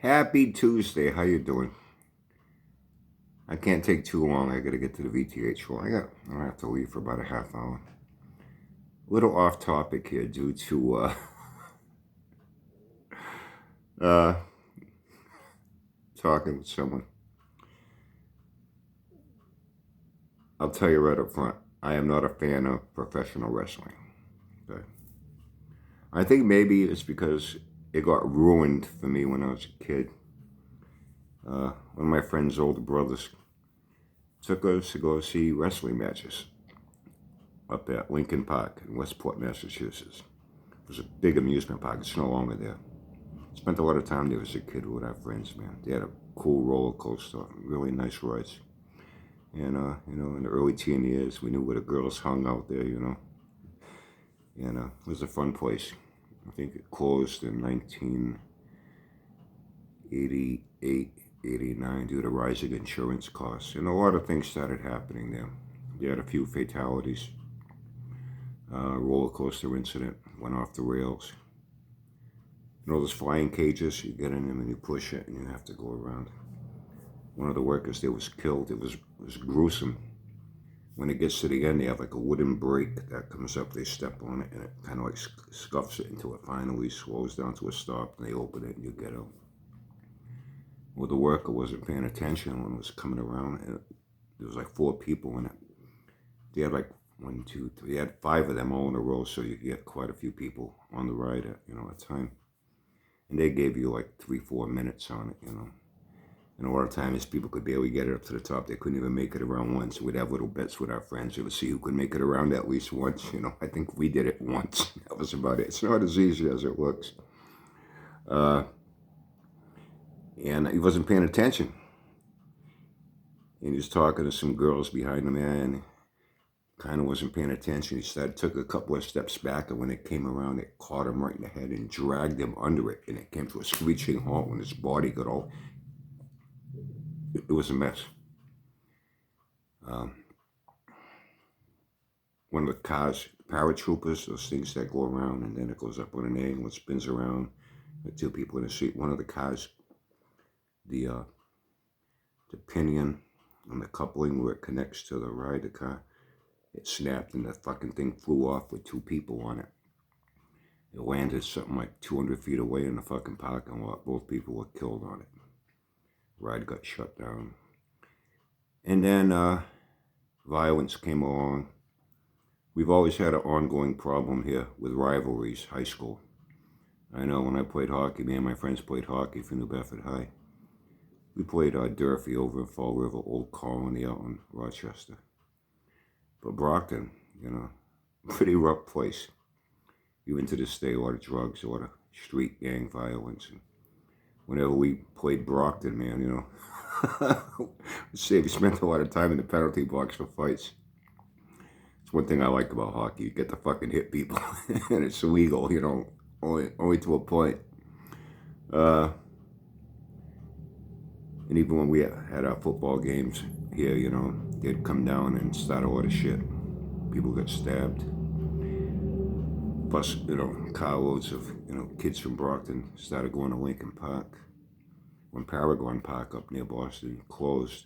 Happy Tuesday. How you doing? I can't take too long. I got to get to the VTH show. I have to leave for about a half hour. Little off topic here due to uh, talking with someone. I'll tell you right up front. I am not a fan of professional wrestling. Okay? I think maybe it's because it got ruined for me when I was a kid. One of my friend's older brothers took us to go see wrestling matches up at Lincoln Park in Westport, Massachusetts. It was a big amusement park. It's no longer there. Spent a lot of time there as a kid with our friends, man. They had a cool roller coaster, really nice rides. And, in the early teen years, we knew where the girls hung out there, And it was a fun place. I think it closed in 1988, 89 due to rising insurance costs. And a lot of things started happening there. They had a few fatalities. Roller coaster incident went off the rails. You know those flying cages? You get in them and you push it and you have to go around. One of the workers there was killed. It was gruesome. When it gets to the end, they have like a wooden brake that comes up. They step on it and it kind of like scuffs it until it finally slows down to a stop and they open it and you get out. Well, the worker wasn't paying attention when it was coming around. And there was like 4 people in it. They had like 1, 2, 3. They had 5 of them all in a row, so you get quite a few people on the ride at a time. And they gave you like 3, 4 minutes on it, And a lot of times people could barely get it up to the top. They couldn't even make it around once. We'd have little bets with our friends. We would see who could make it around at least once, I think we did it once. That was about it. It's not as easy as it looks. And he wasn't paying attention. And he was talking to some girls behind him, and kind of wasn't paying attention. He took a couple of steps back, and when it came around, it caught him right in the head and dragged him under it. And it came to a screeching halt when his body got all... It was a mess. One of the cars, paratroopers, those things that go around and then it goes up on an angle, it spins around with 2 people in the seat. One of the cars, the pinion on the coupling where it connects to the ride of the car, it snapped and the fucking thing flew off with 2 people on it. It landed something like 200 feet away in the fucking parking lot. Both people were killed on it. The ride got shut down. And then violence came along. We've always had an ongoing problem here with rivalries, high school. I know when I played hockey, me and my friends played hockey for New Bedford High. We played Durfee over in Fall River, Old Colony out in Rochester. But Brockton, pretty rough place. Even to this day, a lot of drugs, a lot of street gang violence. And whenever we played Brockton, man, we spent a lot of time in the penalty box for fights. It's one thing I like about hockey. You get to fucking hit people, and it's illegal, only to a point. And even when we had our football games here, they'd come down and start a lot of shit. People got stabbed. Plus, carloads of, kids from Brockton started going to Lincoln Park. When Paragon Park up near Boston closed,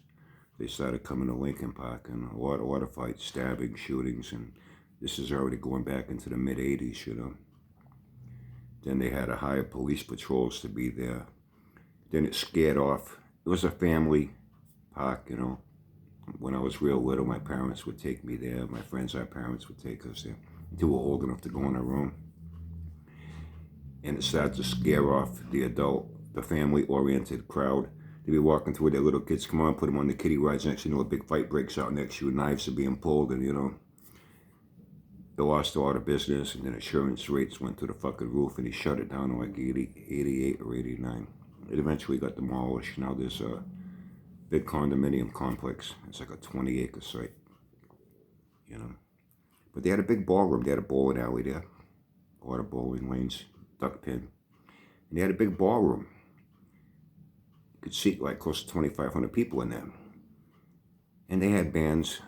they started coming to Lincoln Park, and a lot of fights, stabbing, shootings, and this is already going back into the mid-'80s, Then they had to hire police patrols to be there. Then it scared off. It was a family park, When I was real little, my parents would take me there. My friends, our parents would take us there. Until we were old enough to go on our own. And it started to scare off the family-oriented crowd. They'd be walking through with their little kids. Come on, put them on the kiddie rides. Next thing you know, a big fight breaks out next to you. Knives are being pulled, and, they lost a lot of business. And then insurance rates went to the fucking roof, and he shut it down in like 88 or 89. It eventually got demolished. Now there's a big condominium complex. It's like a 20-acre site, But they had a big ballroom. They had a bowling alley there. A lot of bowling lanes, duck pin. And they had a big ballroom. You could seat like close to 2,500 people in there. And they had bands.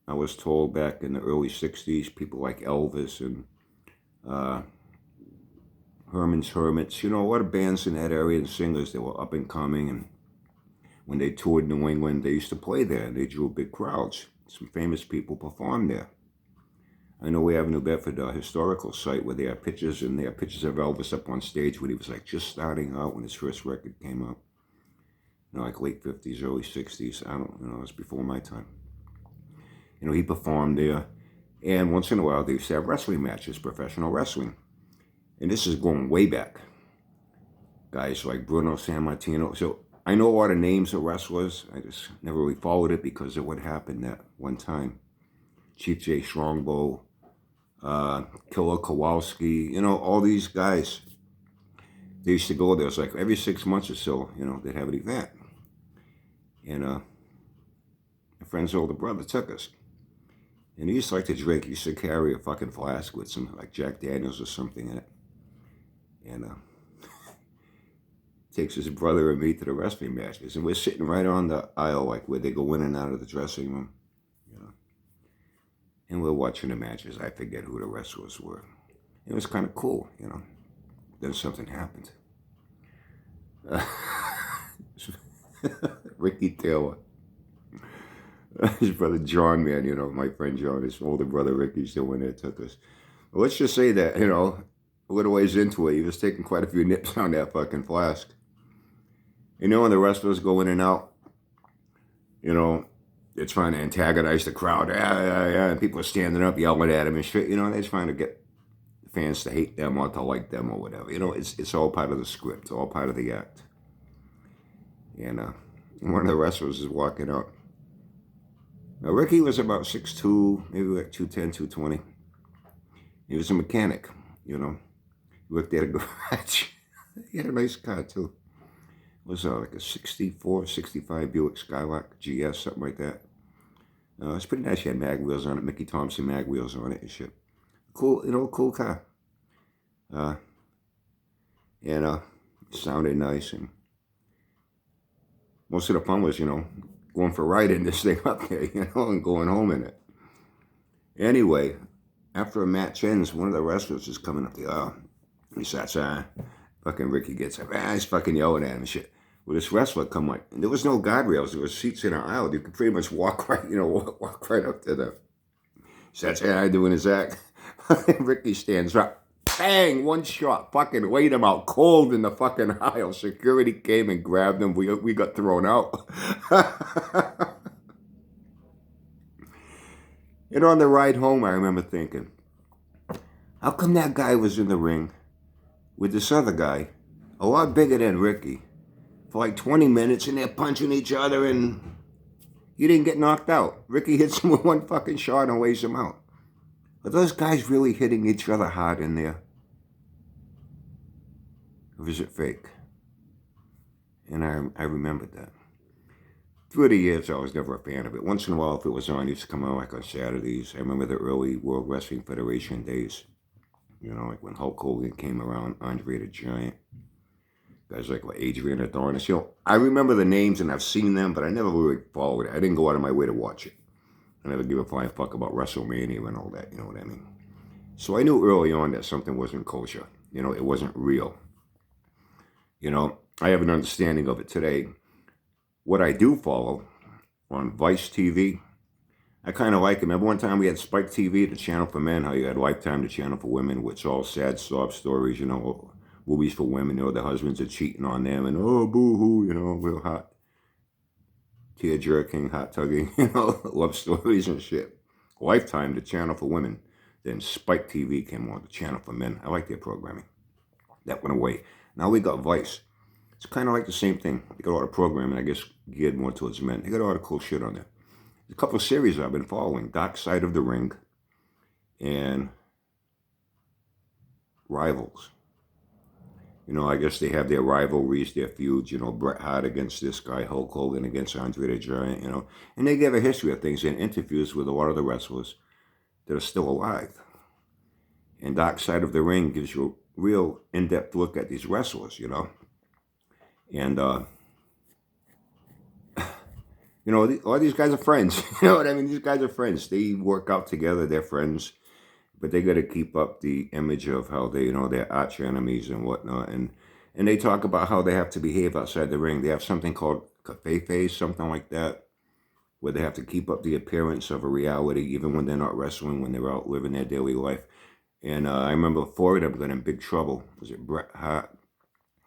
I was told back in the early 60s, people like Elvis and Herman's Hermits, a lot of bands in that area and singers that were up and coming. And when they toured New England, they used to play there. And they drew big crowds. Some famous people performed there. I know we have New Bedford historical site where they have pictures, and they have pictures of Elvis up on stage when he was like just starting out when his first record came out. Like late 50s, early 60s. I don't, it was before my time. He performed there. And once in a while, they used to have wrestling matches, professional wrestling. And this is going way back. Guys like Bruno Sammartino. So I know a lot of names of wrestlers. I just never really followed it because of what happened that one time. Chief Jay Strongbow, Killer Kowalski, all these guys. They used to go there. It was like every 6 months or so, they'd have an event. And my friend's older brother took us. And he used to like to drink. He used to carry a fucking flask with some, like Jack Daniels or something in it. And takes his brother and me to the wrestling matches. And we're sitting right on the aisle, like where they go in and out of the dressing room. And we're watching the matches. I forget who the wrestlers were. It was kind of cool, Then something happened. Ricky Taylor. His brother John, man, my friend John, his older brother Ricky's the one that took us. But let's just say that, a little ways into it, he was taking quite a few nips on that fucking flask. When the wrestlers go in and out, they're trying to antagonize the crowd. And people are standing up, yelling at him and shit. They're trying to get fans to hate them or to like them or whatever. It's all part of the script, it's all part of the act. And one of the wrestlers is walking out. Now, Ricky was about 6'2", maybe like 210, 220. He was a mechanic, He worked at a garage. He had a nice car, too. It was like a 64, 65 Buick Skylark GS, something like that. It was pretty nice. He had mag wheels on it, Mickey Thompson mag wheels on it and shit. Cool, cool car. It sounded nice. And most of the fun was, going for a ride in this thing up there, and going home in it. Anyway, after a match ends, one of the wrestlers is coming up the aisle. He starts, fucking Ricky gets up, he's fucking yelling at him and shit. Well, this wrestler come like, and there was no guardrails, there was seats in the aisle. You could pretty much walk right, walk right up to them. He starts, doing his act. Ricky stands up, bang, one shot, fucking laid him out cold in the fucking aisle. Security came and grabbed him. We got thrown out. On the ride home, I remember thinking, how come that guy was in the ring with this other guy, a lot bigger than Ricky, for like 20 minutes, and they're punching each other, and he didn't get knocked out. Ricky hits him with one fucking shot and lays him out. Are those guys really hitting each other hard in there? Or is it fake? And I remembered that. Through the years, I was never a fan of it. Once in a while, if it was on, it used to come on like on Saturdays. I remember the early World Wrestling Federation days. Like when Hulk Hogan came around, Andre the Giant. Guys like Adrian Adonis. I remember the names and I've seen them, but I never really followed it. I didn't go out of my way to watch it. I never give a flying fuck about WrestleMania and all that, you know what I mean? So I knew early on that something wasn't kosher. It wasn't real. I have an understanding of it today. What I do follow on Vice TV, I kind of like it. Remember one time we had Spike TV, the channel for men, how you had Lifetime, the channel for women, which all sad sob stories, movies for women, the husbands are cheating on them, and oh, boo-hoo, real hot, tear-jerking, hot-tugging, love stories and shit. Lifetime, the channel for women. Then Spike TV came on, the channel for men. I like their programming. That went away. Now we got Vice. It's kind of like the same thing. They got all the programming, I guess, geared more towards men. They got all the cool shit on there. There's a couple of series I've been following. Dark Side of the Ring and Rivals. I guess they have their rivalries, their feuds, Bret Hart against this guy, Hulk Hogan against Andre the Giant, And they give a history of things in interviews with a lot of the wrestlers that are still alive. And Dark Side of the Ring gives you a real in-depth look at these wrestlers, And, all these guys are friends. You know what I mean? These guys are friends. They work out together. They're friends. but they got to keep up the image of how they, they're arch enemies and whatnot. And they talk about how they have to behave outside the ring. They have something called kayfabe, something like that, where they have to keep up the appearance of a reality, even when they're not wrestling, when they're out living their daily life. And I remember four of them got in big trouble. Was it Bret Hart,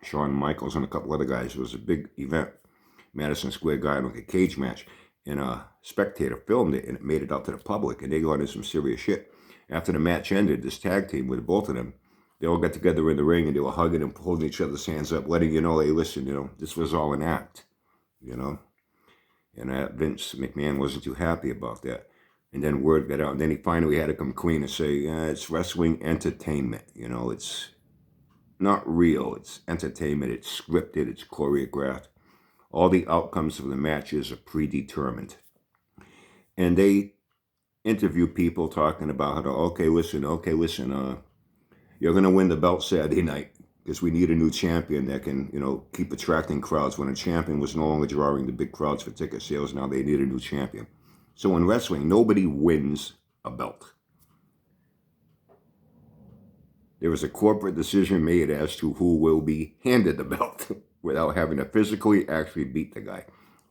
Shawn Michaels, and a couple other guys? It was a big event, Madison Square Garden, like a cage match. And a spectator filmed it, and it made it out to the public, and they got into some serious shit. After the match ended, this tag team with both of them, they all got together in the ring, and they were hugging and holding each other's hands up, letting you know, hey, listen, this was all an act, And Vince McMahon wasn't too happy about that. And then word got out, and then he finally had to come clean and say, it's wrestling entertainment. It's not real. It's entertainment. It's scripted. It's choreographed. All the outcomes of the matches are predetermined. And they interview people talking about how, okay, listen, you're going to win the belt Saturday night because we need a new champion that can, keep attracting crowds. When a champion was no longer drawing the big crowds for ticket sales, now they need a new champion. So in wrestling, nobody wins a belt. There was a corporate decision made as to who will be handed the belt without having to physically actually beat the guy.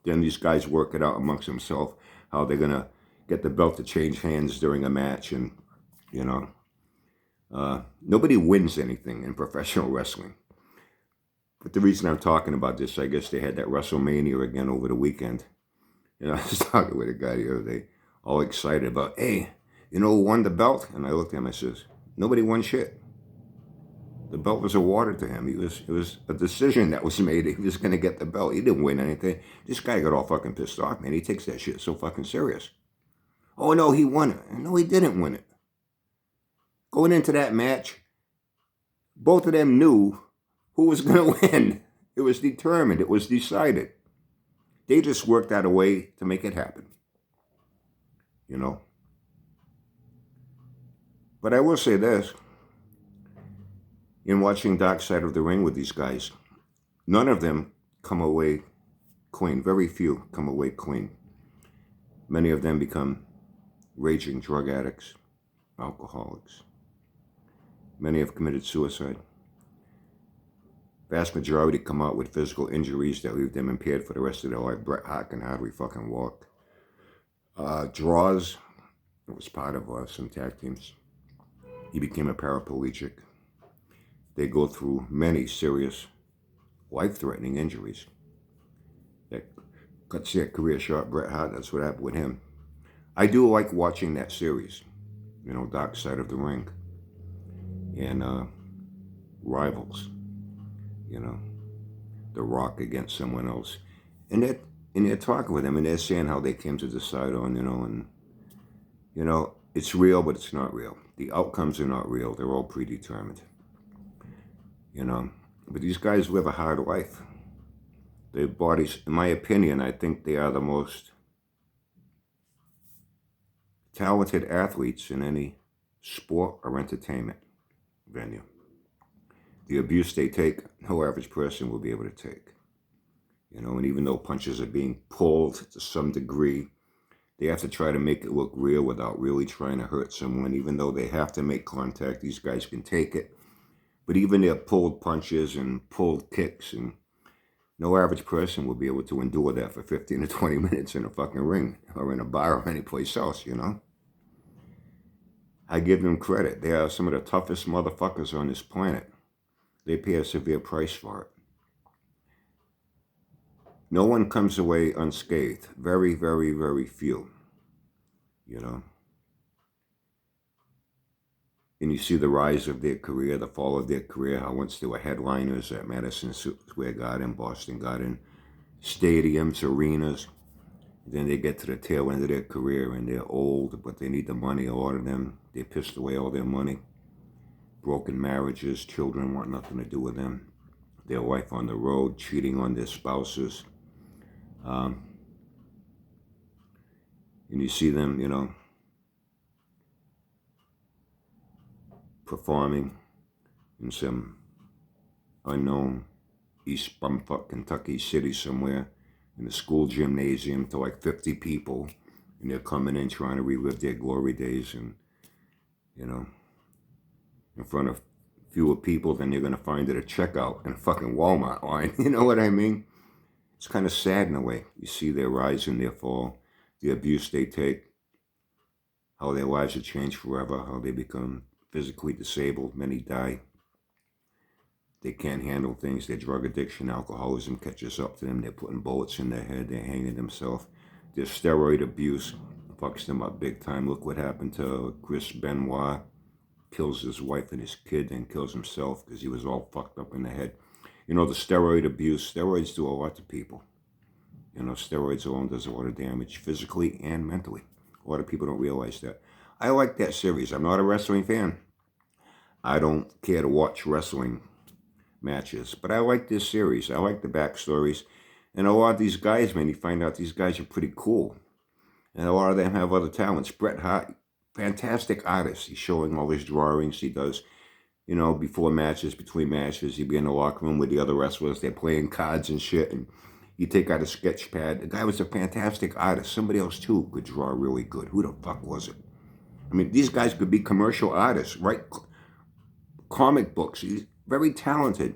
Then these guys work it out amongst themselves how they're going to get the belt to change hands during a match. And, nobody wins anything in professional wrestling. But the reason I'm talking about this, I guess they had that WrestleMania again over the weekend. I was talking with a guy the other day, all excited about, hey, who won the belt? And I looked at him and I says, nobody won shit. The belt was awarded to him. It was a decision that was made. He was going to get the belt. He didn't win anything. This guy got all fucking pissed off, man. He takes that shit so fucking serious. Oh, no, he won it. No, he didn't win it. Going into that match, both of them knew who was going to win. It was determined. It was decided. They just worked out a way to make it happen. But I will say this. In watching Dark Side of the Ring with these guys, none of them come away clean. Very few come away clean. Many of them become raging drug addicts, alcoholics. Many have committed suicide. Vast majority come out with physical injuries that leave them impaired for the rest of their life. Bret Hart can hardly fucking walk. Draws, it was part of some tag teams. He became a paraplegic. They go through many serious, life-threatening injuries that cuts their career short. Bret Hart, that's what happened with him. I do like watching that series, Dark Side of the Ring, and Rivals, The Rock against someone else. And they're talking with them, and they're saying how they came to decide on, it's real, but it's not real. The outcomes are not real. They're all predetermined. But these guys live a hard life. Their bodies, in my opinion, I think they are the most talented athletes in any sport or entertainment venue. The abuse they take, no average person will be able to take. And even though punches are being pulled to some degree, they have to try to make it look real without really trying to hurt someone. Even though they have to make contact, these guys can take it. But even their pulled punches and pulled kicks, and no average person will be able to endure that for 15 to 20 minutes in a fucking ring or in a bar or any place else, I give them credit. They are some of the toughest motherfuckers on this planet. They pay a severe price for it. No one comes away unscathed. Very, very, very few, And you see the rise of their career, the fall of their career, how once they were headliners at Madison Square Garden, Boston Garden, stadiums, arenas. Then they get to the tail end of their career and they're old, but they need the money. A lot of them, they pissed away all their money. Broken marriages, children want nothing to do with them. Their wife on the road, cheating on their spouses. And you see them, performing in some unknown East Bumfuck, Kentucky city somewhere in a school gymnasium to like 50 people, and they're coming in trying to relive their glory days. And you know, in front of fewer people than you're going to find at a checkout in a fucking Walmart line. You know what I mean? It's kind of sad in a way. You see their rise and their fall, the abuse they take, how their lives have changed forever, how they become physically disabled. Many die. They can't handle things. Their drug addiction, alcoholism catches up to them. They're putting bullets in their head. They're hanging themselves. Their steroid abuse fucks them up big time. Look what happened to Chris Benoit. Kills his wife and his kid and kills himself because he was all fucked up in the head. You know, the steroid abuse, steroids do a lot to people. You know, steroids alone does a lot of damage physically and mentally. A lot of people don't realize that. I like that series. I'm not a wrestling fan. I don't care to watch wrestling matches, but I like this series. I like the backstories. And a lot of these guys, man, you find out these guys are pretty cool. And a lot of them have other talents. Bret Hart, fantastic artist. He's showing all his drawings. He does, you know, before matches, between matches. He'd be in the locker room with the other wrestlers. They're playing cards and shit. And you take out a sketch pad. The guy was a fantastic artist. Somebody else, too, could draw really good. Who the fuck was it? I mean, these guys could be commercial artists, right? Comic books. He's very talented,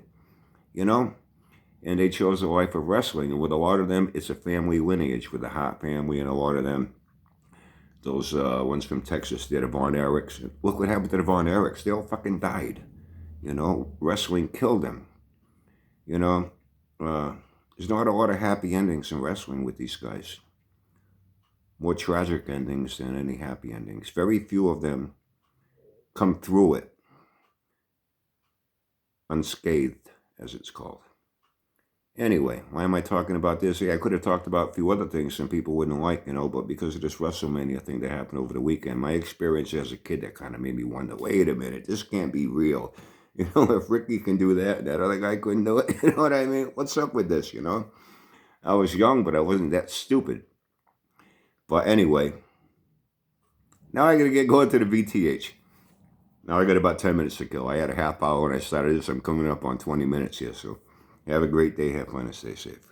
you know? And they chose a life of wrestling. And with a lot of them, it's a family lineage with the Hart family, and a lot of them, those ones from Texas, they're the Von Erichs. Look what happened to the Von Erichs. They all fucking died. You know, wrestling killed them. You know, there's not a lot of happy endings in wrestling with these guys. More tragic endings than any happy endings. Very few of them come through it unscathed, as it's called. Anyway, why am I talking about this? I could have talked about a few other things some people wouldn't like, you know, but because of this WrestleMania thing that happened over the weekend, my experience as a kid, that kind of made me wonder, wait a minute, this can't be real. You know, if Ricky can do that, that other guy couldn't do it. You know what I mean? What's up with this, you know? I was young, but I wasn't that stupid. But anyway, now I got to get going to the VTH. Now I got about 10 minutes to kill. I had a half hour when I started this. I'm coming up on 20 minutes here, so have a great day. Have fun and stay safe.